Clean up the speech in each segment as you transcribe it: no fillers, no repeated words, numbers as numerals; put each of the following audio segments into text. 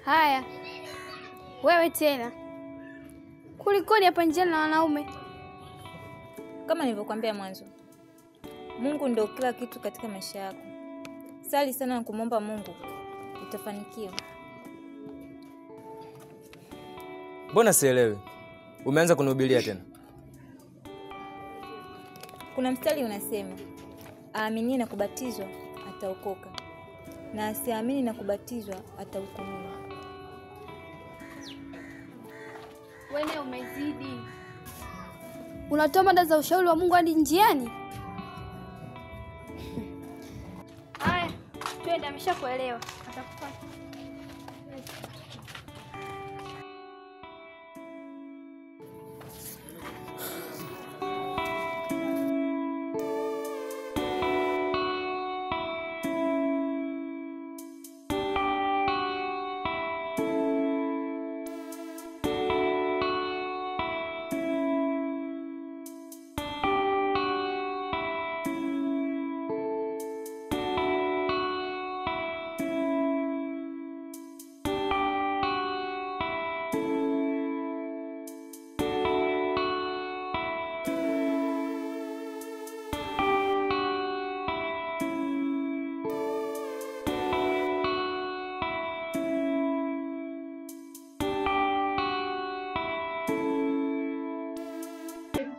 Haya. Wewe tena. Kulikoni hapa njiani na wanaume? Kama nilivyokuambia mwanzo, Mungu ndio kila kitu katika maisha yako. Sali sana na kumomba Mungu, utafanikiwa. Mbona sielewi? Umeanza kunihubiria tena. Kuna mstari unasema, aamini na kubatizwa ataokoka, na asiamini na kubatizwa atahukumiwa. Wewe umezidi. Unatoa mada za ushauri wa Mungu hadi njiani? Haya, twende, ameshakuelewa. Atakufuata.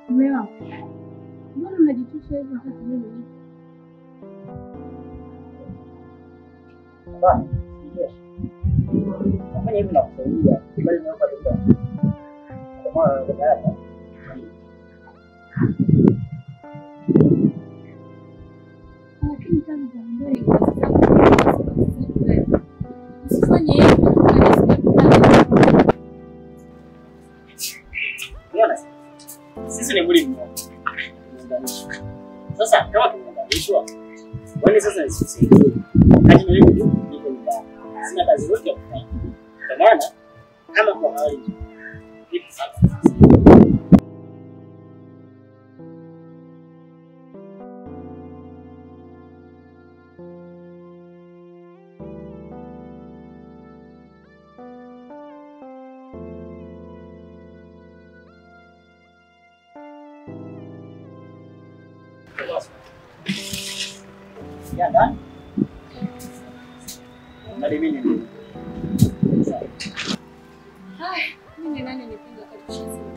Mewa. Mbona unajitusha hivi wakati mimi? Bana. Kama hivi nakusaidia, bali naomba ndio. Kama unataka. Lakini kama zamani usifanye hivyo. Sisi ni mwili mmoja. Sasa kama tumeunganishwa, wani sasa ni sisi. Hadi mimi niko nyumbani. Sina kazi yote ya kufanya. Kwa maana kama kwa hali hivi sasa. Ya dan. Nadi mimi. Hai, mimi nani nipiga kabisa simu.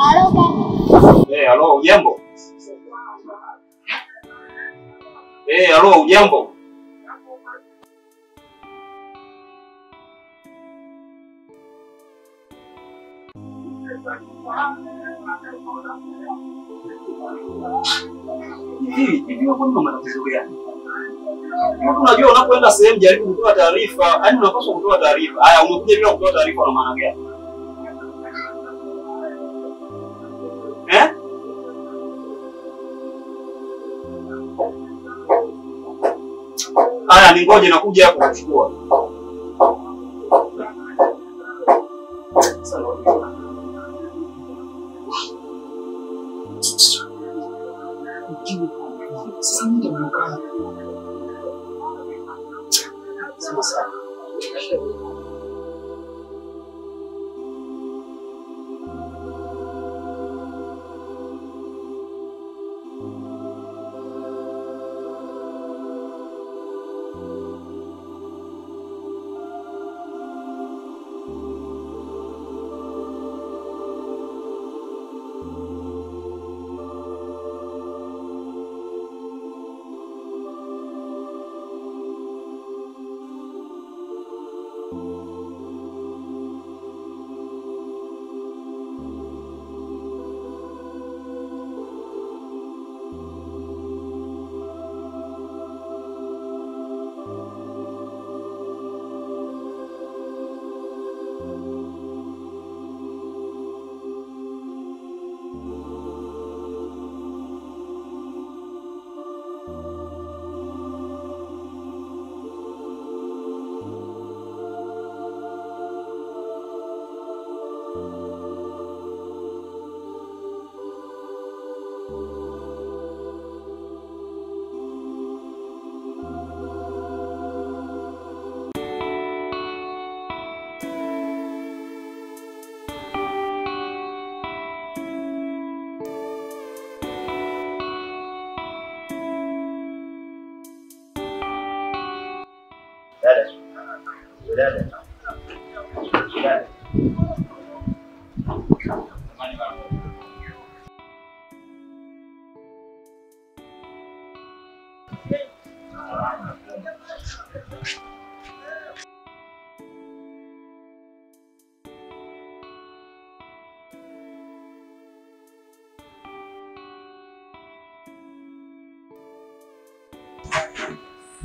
Halo kaka. Halo, ujambo? Halo, ujambo? Hivi hapo kuna matatizo gani? Unajua unapoenda sehemu jaribu kutoa taarifa, yaani unapaswa kutoa taarifa. Haya, umekuja bila kutoa taarifa na maana gani? Haya, ningoje nakuja hapo kuchukua. Sasa ndio mnakaa. Sasa.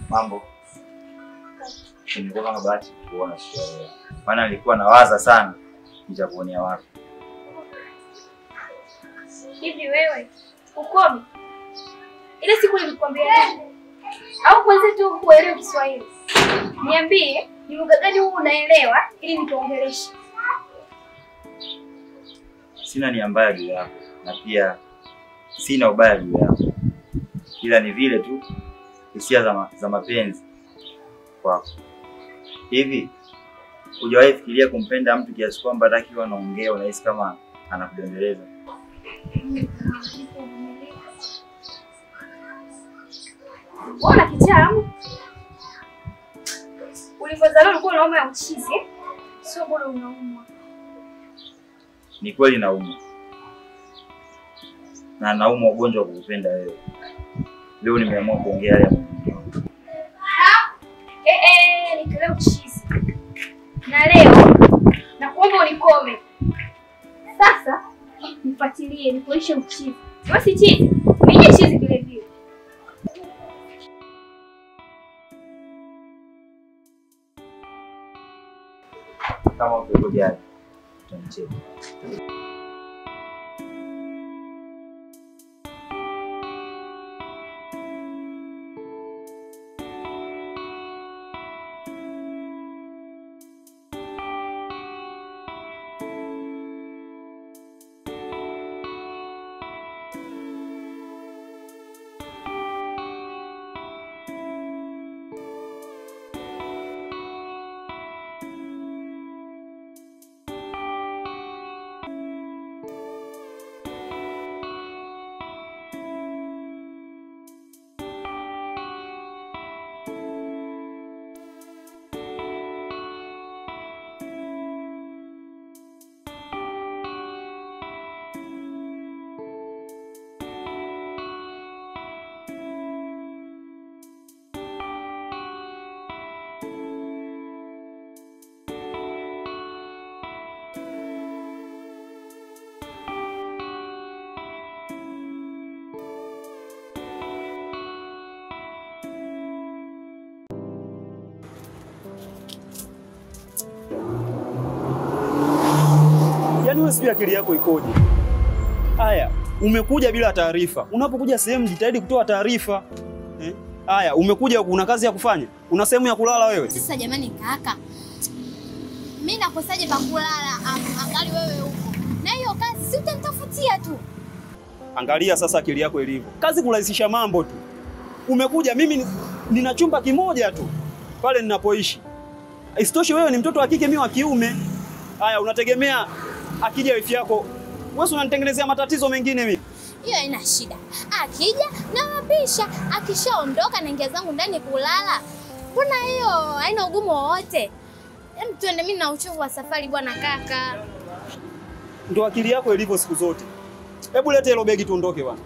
Mambo. Nilikuwa kama bahati kuona siku ya leo. Maana nilikuwa nawaza sana nitakuonea wapi. Hivi wewe ukomi? Ile siku nilikwambia nini? Au kwanza tu kuelewa Kiswahili? Niambie, ni lugha gani huu unaelewa ili nikuongeleshe? Sina nia mbaya juu yako na pia sina ubaya juu yako. Ila ni vile tu hisia za mapenzi kwako. Hivi hujawahi fikiria kumpenda mtu kiasi kwamba hata akiwa anaongea unahisi kama anakubembeleza? Mbona kitamu? Ulipozaliwa ulikuwa unauma ya uchizi, sio bora unaumwa. Ni kweli naumwa. Na naumwa ugonjwa wa kukupenda wewe. Leo nimeamua kuongea haya. Nikeleo uchizi. Na leo nakuomba unikome. Sasa nifuatilie nikuishe uchizi. Basi chizi, mimi chizi vile vile. Kama ukijali tutacheka. Yaani wewe sio akili yako ikoje? Haya, umekuja bila taarifa. Unapokuja sehemu jitahidi kutoa taarifa. Haya, umekuja una kazi ya kufanya? Una sehemu ya kulala wewe? Sasa jamani kaka. Mimi nakosaje pa kulala? Angali wewe huko. Na hiyo kazi si utanitafutia tu. Angalia sasa akili yako ilivyo. Kazi kurahisisha mambo tu. Umekuja mimi nina chumba kimoja tu pale ninapoishi. Isitoshe wewe ni mtoto wa kike mimi wa kiume. Haya, unategemea akija wifi yako wewe unanitengenezea matatizo mengine mimi? Hiyo haina shida. Akija na wapisha, akishaondoka naingia zangu ndani kulala. Mbona hiyo haina ugumu wowote? Hem, tuende, mimi na uchovu wa safari bwana kaka. Ndio akili yako ilivyo siku zote. Hebu lete hilo begi tuondoke bwana.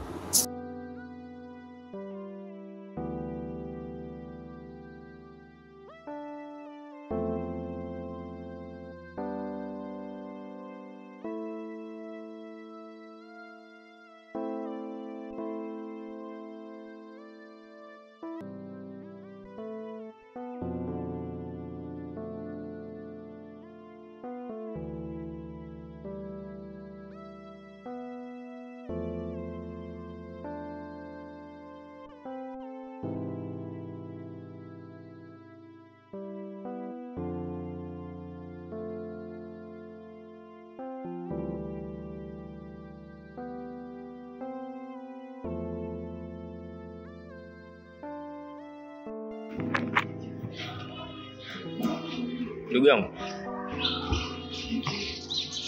Ndugu yangu,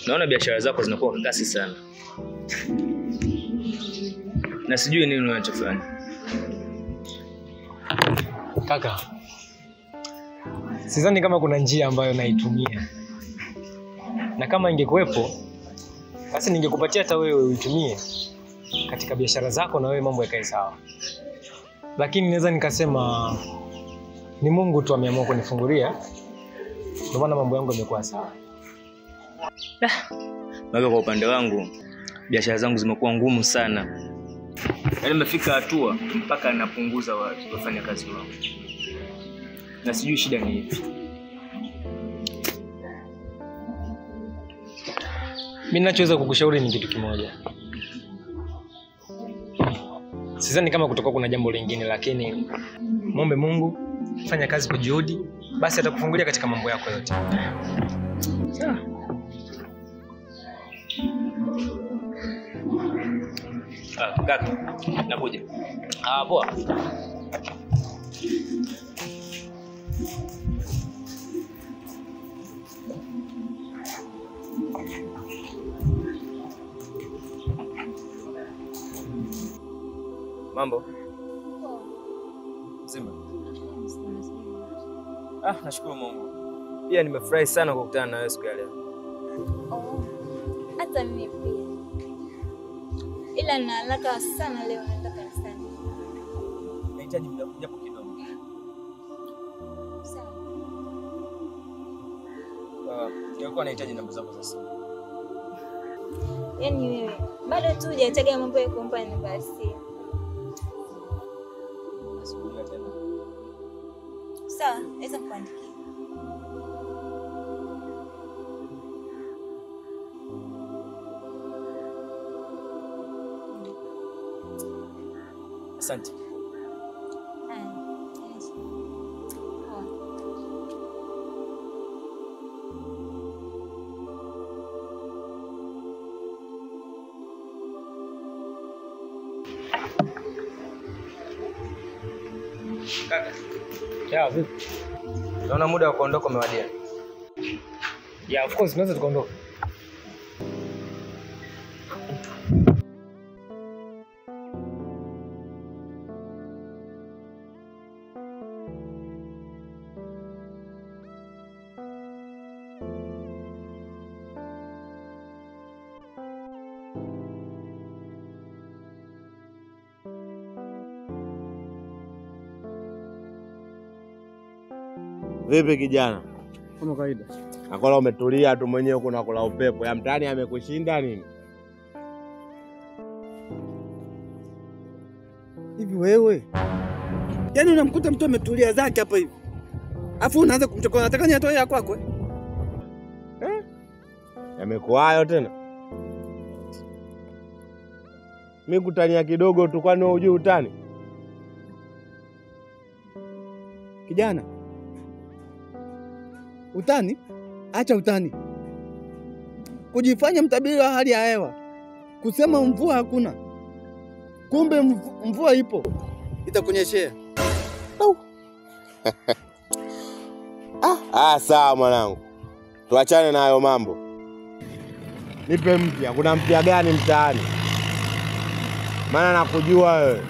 naona biashara zako zinakuwa kwa kasi sana, na sijui nini unachofanya. Kaka, sidhani kama kuna njia ambayo naitumia, na kama ingekuwepo basi ningekupatia hata wewe uitumie katika biashara zako na wewe mambo yakae sawa. Lakini naweza nikasema ni Mungu tu ameamua kunifungulia, ndio maana mambo yangu yamekuwa sawa. Maana kwa upande wangu biashara zangu zimekuwa ngumu sana. Yaani nimefika hatua mpaka napunguza wafanya kazi wangu. Na sijui shida ni ipi. Mimi ninachoweza kukushauri ni kitu kimoja. Sidhani kama kutoka kuna jambo lingine, lakini muombe Mungu, fanya kazi kwa juhudi, basi atakufungulia katika mambo yako yote. Sawa. Kaka, nakuja. Poa. Mambo? Mzima. Nashukuru Mungu. Pia nimefurahi sana kukutana na wewe siku ya leo. Hata mimi pia. Ila na haraka sana leo naenda kanisani. Nahitaji muda japo kidogo. Sawa. Nilikuwa nahitaji namba zako za simu. Yaani wewe bado tu hujataga mambo ya kumpa namba ya simu. Nasubiria tena. Sawa, naweza kuandikia. Asante. Kaka. Ya, vipi? Naona muda wa kuondoka umewadia. Yeah, of course, tunaweza tukaondoka. Vipi kijana? Kama kawaida. Nakola umetulia tu mwenyewe kuna kula upepo. Ya mtaani amekushinda nini? Hivi wewe? Yaani unamkuta mtu ametulia zake hapa hivi. Afu unaanza kumchokoa, nataka ni atoe ya kwako. Yamekuwa hayo tena. Mimi kutania kidogo tu, kwani wewe hujui utani? Kijana. Utani? Acha utani. Kujifanya mtabiri wa hali ya hewa. Kusema mvua hakuna. Kumbe mvua ipo. Itakunyeshea. Sawa mwanangu. Tuachane na hayo mambo. Nipe mpya. Kuna mpya gani mtaani? Maana nakujua wewe.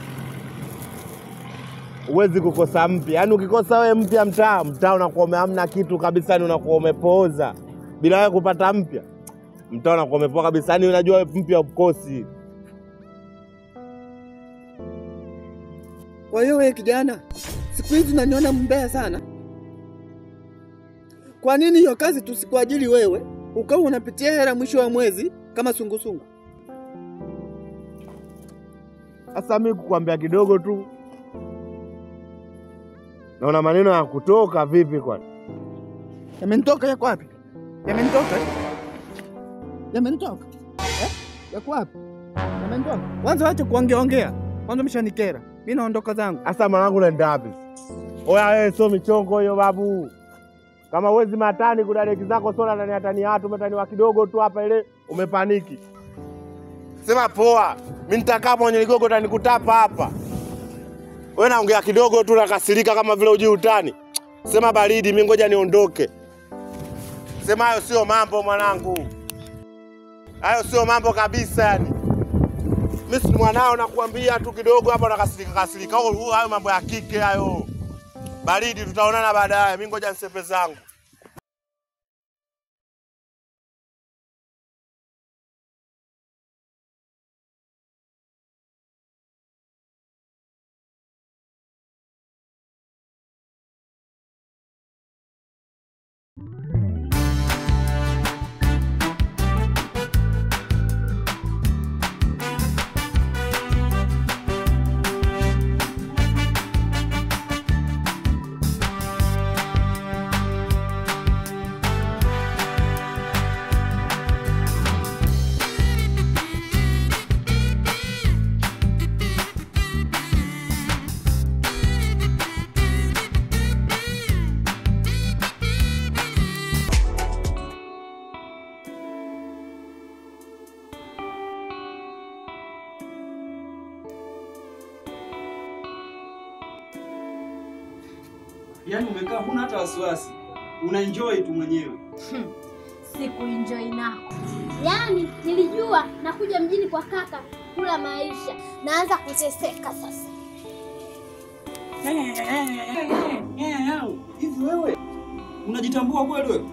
Uwezi kukosa mpya. Yaani ukikosa wewe mpya mtaa unakuwa hamna kitu kabisa, ni unakuwa umepooza. Bila wewe kupata mpya, mtaa unakuwa umepoa kabisa. Yaani unajua wewe mpya ukosi. Kwa hiyo wewe kijana, siku hizi unaniona mbaya sana. Kwa nini hiyo kazi tusikuajili wewe? Ukao unapitia hela mwisho wa mwezi kama sungusungu. Sasa mimi kukwambia kidogo tu. Naona maneno ya kutoka vipi kwani? Yamenitoka yako wapi? Yamenitoka? Yamenitoka? Yako wapi? Yamenitoka. Kwanza acha kuongea. Kwanza umeshanikera. Mimi naondoka zangu. Sasa mwanangu unaenda wapi? Oya wewe sio michongo hiyo babu. Kama uwezi matani kudadeki zako sola ndani hatani watu umetaniwa kidogo tu hapa ile umepaniki. Sema poa. Mimi nitakaa mwenye ligogo utanikutapa hapa. Wewe naongea kidogo tu nakasirika kama vile ujui utani. Sema baridi, mimi ngoja niondoke. Sema hayo sio mambo mwanangu. Hayo sio mambo kabisa yani. Mimi si mwanao nakuambia tu kidogo hapa unakasirika. Hayo mambo ya kike hayo. Baridi tutaonana baadaye. Mimi ngoja nisepe zangu. Yaani umekaa huna hata wasiwasi. Una-enjoy tu mwenyewe. Siku enjoy nako. Yaani nilijua nakuja mjini kwa kaka kula maisha. Naanza kuteseka sasa. Hivi wewe unajitambua kweli wewe?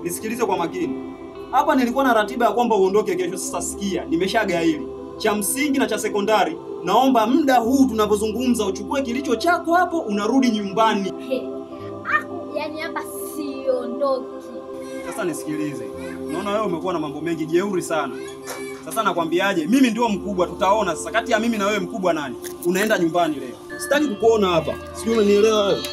Nisikilize kwa makini. Hapa nilikuwa na ratiba ya kwamba uondoke kesho. Sasa sikia, nimeshagaili. Cha msingi na cha sekondari. Naomba muda huu tunapozungumza uchukue kilicho chako hapo unarudi nyumbani. Yaani hapa siondoki. Sasa nisikilize. Naona wewe umekuwa na mambo mengi jeuri sana. Sasa nakwambiaje? Mimi ndio mkubwa, tutaona sasa kati ya mimi na wewe mkubwa nani. Unaenda nyumbani leo. Sitaki kukuona hapa. Sijui umenielewa wewe?